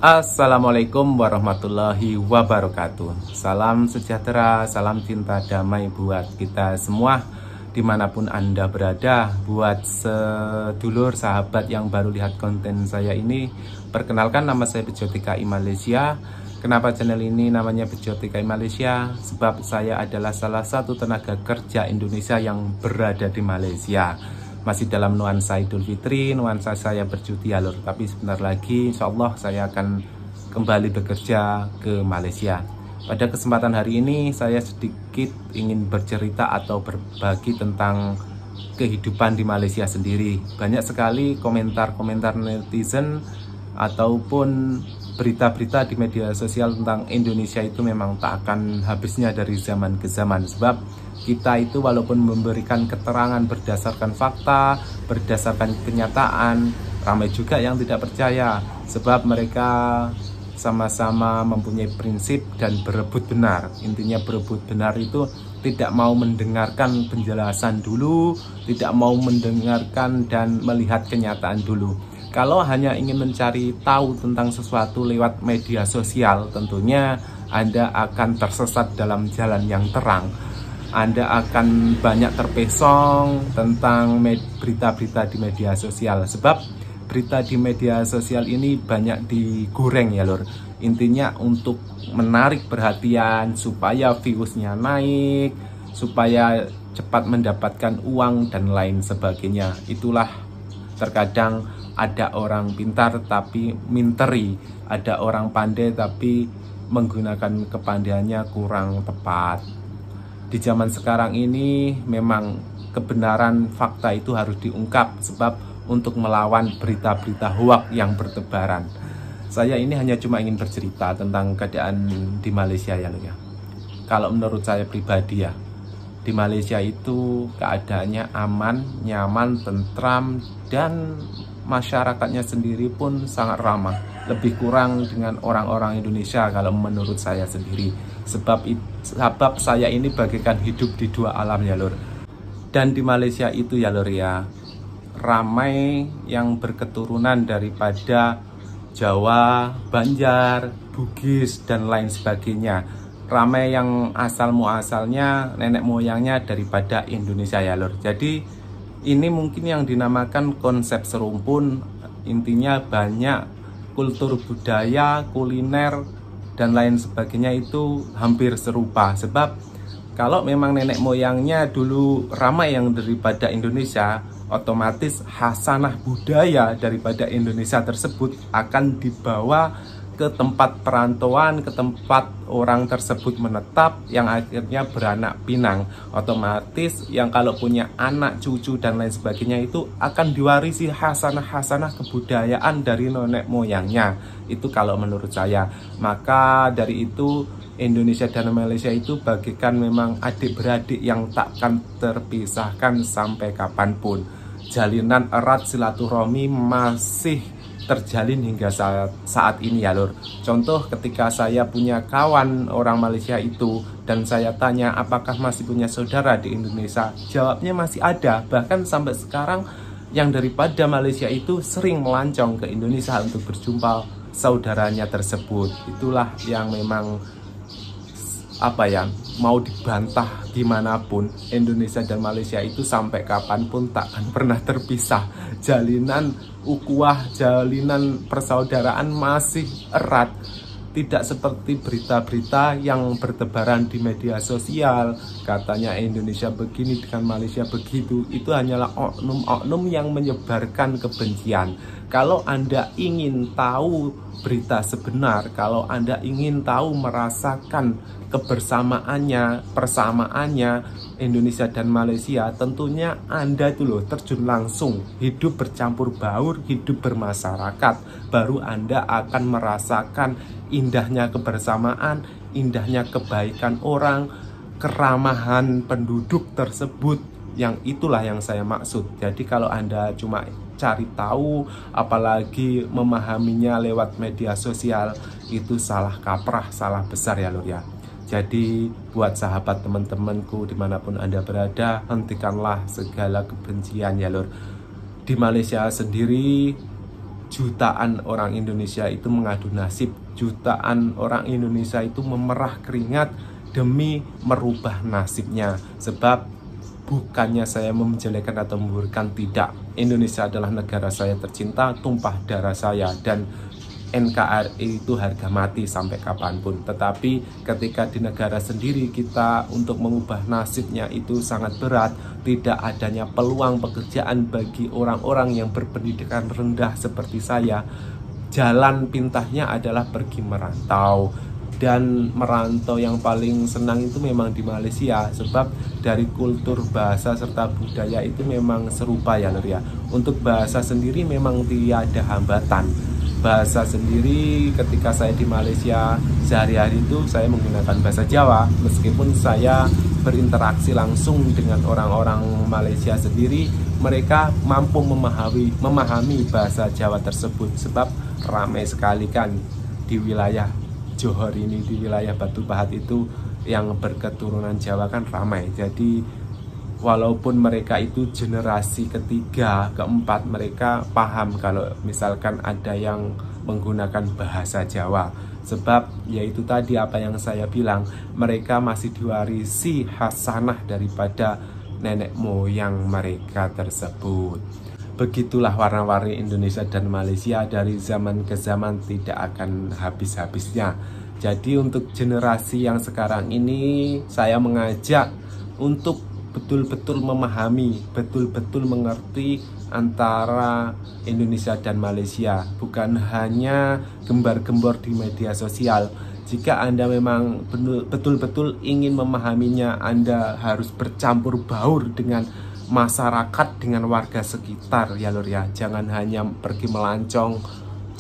Assalamualaikum warahmatullahi wabarakatuh. Salam sejahtera, salam cinta damai buat kita semua dimanapun Anda berada. Buat sedulur sahabat yang baru lihat konten saya ini, perkenalkan, nama saya Bejo TKI Malaysia. Kenapa channel ini namanya Bejo TKI Malaysia? Sebab saya adalah salah satu tenaga kerja Indonesia yang berada di Malaysia. Masih dalam nuansa Idul Fitri, nuansa saya bercuti ya lur. Tapi sebentar lagi insya Allah saya akan kembali bekerja ke Malaysia. Pada kesempatan hari ini saya sedikit ingin bercerita atau berbagi tentang kehidupan di Malaysia sendiri. Banyak sekali komentar-komentar netizen ataupun berita-berita di media sosial tentang Indonesia itu memang tak akan habisnya dari zaman ke zaman. Sebab kita itu walaupun memberikan keterangan berdasarkan fakta, berdasarkan kenyataan, ramai juga yang tidak percaya. Sebab mereka sama-sama mempunyai prinsip dan berebut benar. Intinya berebut benar itu tidak mau mendengarkan penjelasan dulu, tidak mau mendengarkan dan melihat kenyataan dulu. Kalau hanya ingin mencari tahu tentang sesuatu lewat media sosial, tentunya Anda akan tersesat dalam jalan yang terang. Anda akan banyak terpesong tentang berita-berita di media sosial. Sebab berita di media sosial ini banyak digoreng ya lur. Intinya untuk menarik perhatian supaya viewsnya naik, supaya cepat mendapatkan uang dan lain sebagainya. Itulah terkadang ada orang pintar tapi minteri, ada orang pandai tapi menggunakan kepandaiannya kurang tepat. Di zaman sekarang ini memang kebenaran fakta itu harus diungkap, sebab untuk melawan berita-berita hoak yang bertebaran. Saya ini hanya cuma ingin bercerita tentang keadaan di Malaysia ya. Kalau menurut saya pribadi ya, di Malaysia itu keadaannya aman, nyaman, tentram, dan masyarakatnya sendiri pun sangat ramah. Lebih kurang dengan orang-orang Indonesia kalau menurut saya sendiri. Sebab saya ini bagaikan hidup di dua alam ya lur. Dan di Malaysia itu ya lur ya, ramai yang berketurunan daripada Jawa, Banjar, Bugis, dan lain sebagainya. Ramai yang asal muasalnya nenek moyangnya daripada Indonesia ya lur. Jadi ini mungkin yang dinamakan konsep serumpun. Intinya banyak kultur budaya, kuliner, dan lain sebagainya itu hampir serupa. Sebab kalau memang nenek moyangnya dulu ramai yang daripada Indonesia, otomatis hasanah budaya daripada Indonesia tersebut akan dibawa ke tempat perantauan, ke tempat orang tersebut menetap, yang akhirnya beranak pinang. Otomatis yang kalau punya anak, cucu, dan lain sebagainya itu akan diwarisi hasanah-hasanah kebudayaan dari nenek moyangnya. Itu kalau menurut saya. Maka dari itu Indonesia dan Malaysia itu bagaikan memang adik-beradik yang takkan terpisahkan sampai kapanpun. Jalinan erat silaturahmi masih terjalin hingga saat ini ya lur. Contoh ketika saya punya kawan orang Malaysia itu dan saya tanya apakah masih punya saudara di Indonesia, jawabnya masih ada. Bahkan sampai sekarang yang daripada Malaysia itu sering melancong ke Indonesia untuk berjumpa saudaranya tersebut. Itulah yang memang mau dibantah gimana pun, Indonesia dan Malaysia itu sampai kapanpun takkan pernah terpisah. Jalinan ukhuwah, jalinan persaudaraan masih erat. Tidak seperti berita-berita yang bertebaran di media sosial, katanya Indonesia begini dengan Malaysia begitu. Itu hanyalah oknum-oknum yang menyebarkan kebencian. Kalau Anda ingin tahu berita sebenar, kalau Anda ingin tahu merasakan kebersamaannya, persamaannya Indonesia dan Malaysia, tentunya Anda itu loh terjun langsung, hidup bercampur baur, hidup bermasyarakat, baru Anda akan merasakan indahnya kebersamaan, indahnya kebaikan orang, keramahan penduduk tersebut. Yang itulah yang saya maksud. Jadi kalau Anda cuma cari tahu, apalagi memahaminya lewat media sosial, itu salah kaprah, salah besar ya lur ya. Jadi buat sahabat teman-temanku dimanapun Anda berada, hentikanlah segala kebencian ya lur. Di Malaysia sendiri jutaan orang Indonesia itu mengadu nasib, jutaan orang Indonesia itu memerah keringat demi merubah nasibnya. Sebab bukannya saya menjelekkan atau memburukkan, tidak. Indonesia adalah negara saya tercinta, tumpah darah saya, dan NKRI itu harga mati sampai kapanpun. Tetapi ketika di negara sendiri kita untuk mengubah nasibnya itu sangat berat, tidak adanya peluang pekerjaan bagi orang-orang yang berpendidikan rendah seperti saya, jalan pintasnya adalah pergi merantau. Dan merantau yang paling senang itu memang di Malaysia, sebab dari kultur, bahasa, serta budaya itu memang serupa ya Lur ya. Untuk bahasa sendiri memang tiada hambatan. Bahasa sendiri ketika saya di Malaysia sehari-hari itu saya menggunakan bahasa Jawa, meskipun saya berinteraksi langsung dengan orang-orang Malaysia sendiri, mereka mampu memahami bahasa Jawa tersebut, sebab ramai sekali kan di wilayah Johor ini, di wilayah Batu Pahat itu yang berketurunan Jawa kan ramai. Jadi walaupun mereka itu generasi ketiga, keempat, mereka paham kalau misalkan ada yang menggunakan bahasa Jawa. Sebab yaitu tadi apa yang saya bilang, mereka masih diwarisi hasanah daripada nenek moyang mereka tersebut. Begitulah warna-warni Indonesia dan Malaysia, dari zaman ke zaman tidak akan habis-habisnya. Jadi untuk generasi yang sekarang ini, saya mengajak untuk betul-betul memahami, betul-betul mengerti antara Indonesia dan Malaysia, bukan hanya gembar-gembor di media sosial. Jika Anda memang betul-betul ingin memahaminya, Anda harus bercampur baur dengan masyarakat, dengan warga sekitar ya Lur ya. Jangan hanya pergi melancong,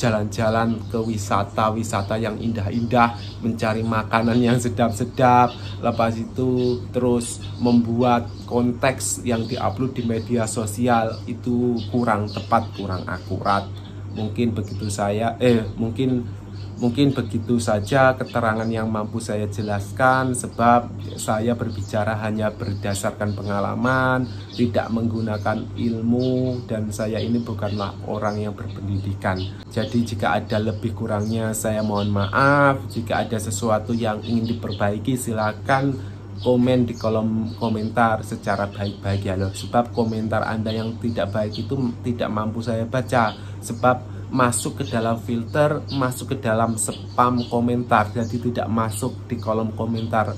jalan-jalan ke wisata-wisata yang indah-indah, mencari makanan yang sedap-sedap, lepas itu terus membuat konteks yang diupload di media sosial itu kurang tepat, kurang akurat. Mungkin begitu mungkin begitu saja keterangan yang mampu saya jelaskan, sebab saya berbicara hanya berdasarkan pengalaman, tidak menggunakan ilmu, dan saya ini bukanlah orang yang berpendidikan. Jadi jika ada lebih kurangnya saya mohon maaf. Jika ada sesuatu yang ingin diperbaiki, silakan komen di kolom komentar secara baik-baik ya loh. Sebab komentar Anda yang tidak baik itu tidak mampu saya baca, sebab masuk ke dalam filter, masuk ke dalam spam komentar, jadi tidak masuk di kolom komentar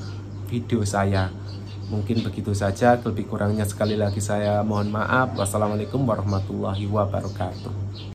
video saya. Mungkin begitu saja, lebih kurangnya sekali lagi saya mohon maaf. Wassalamualaikum warahmatullahi wabarakatuh.